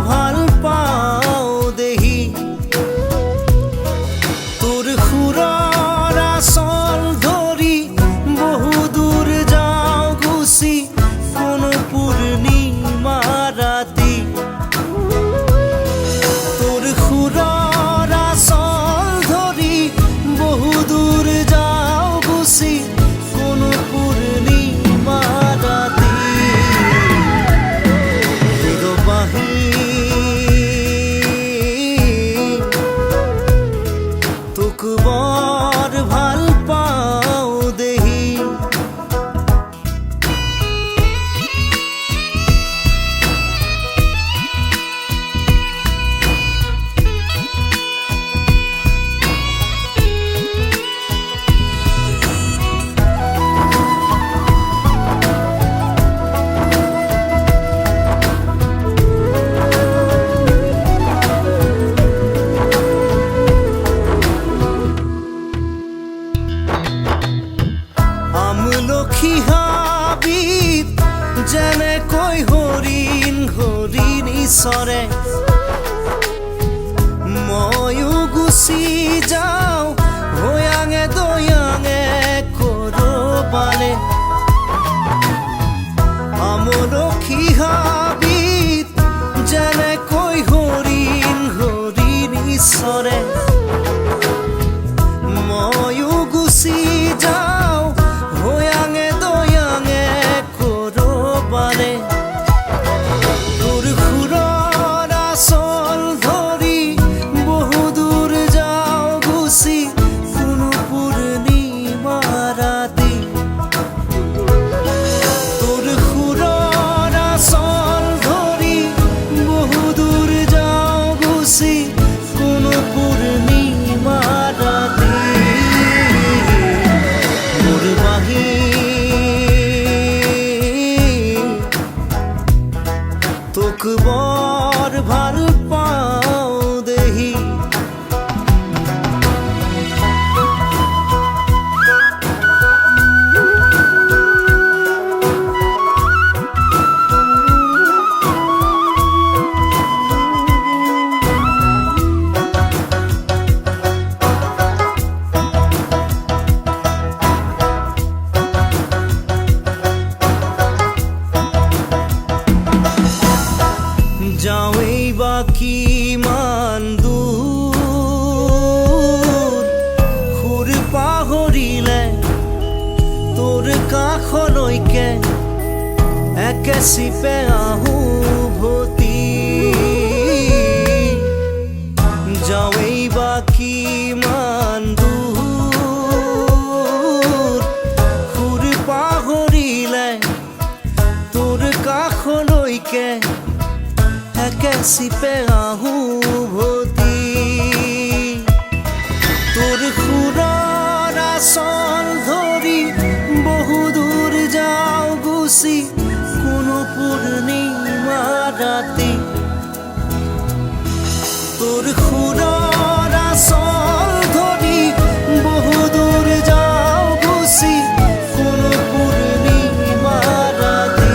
ভাল পাও দেহি তোৰ সুৰৰ আচল ধৰি বহু দূৰ যাওঁ গুচি কোনো পূৰ্ণিমা ৰাতি তোৰ সুৰৰ আচল ধৰি বহু দূৰ যাওঁ গুচি কোনো পূৰ্ণিমা ৰাতি তোক বৰ ভাল পাও দেহি আমলখি হাবিত যেনেকৈ হৰিণ হৰিণী চৰে ময়ো গুচি যাওঁ হৈয়াঙে দয়াঙে কৰবালে আমলখি হাবিত যেনেকৈ হৰিণ হৰিণী চৰে ময়ো গুচি যাওঁ হৈয়াঙে দয়াঙে কৰবালে তোৰ সুৰৰ আচল ধৰি বহু দূৰ যাওঁ গুচি কোনো পূৰ্ণিমা ৰাতি তোৰ সুৰৰ আচল ধৰি বহু দূৰ যাওঁ গুচি কোনো পূৰ্ণিমা ৰাতি তোক বৰ ভাল পাও দেহি যাওঁৱেই বা কিমান দূৰ সুৰ পাহৰিলে তোৰ কাষলৈকে একে চিপে আহোঁ ভতি যাওঁৱেই বা কিমান দূৰ সুৰ পাহৰিলে তোৰ কাষলৈকে একে চিপে আহোঁ ভতি তোৰ সুৰৰ আচল ধৰি বহু দূৰ যাওঁ গুচি কোনো পূৰ্ণিমা ৰাতি তোৰ সুৰৰ আচল ধৰি বহু দূৰ যাওঁ গুচি কোনো পূৰ্ণিমা ৰাতি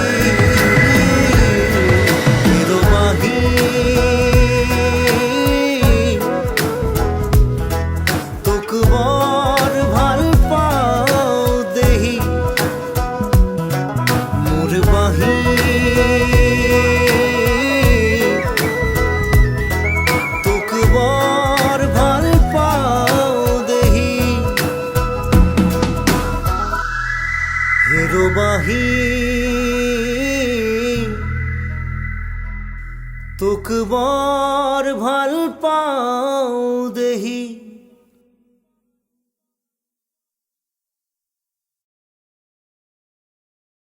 তোক বৰ ভাল পাও দেহি মোৰ বাহি তোক বৰ ভাল পাও দেহি হেৰো বাহি তোক বৰ ভাল পাও দেহি।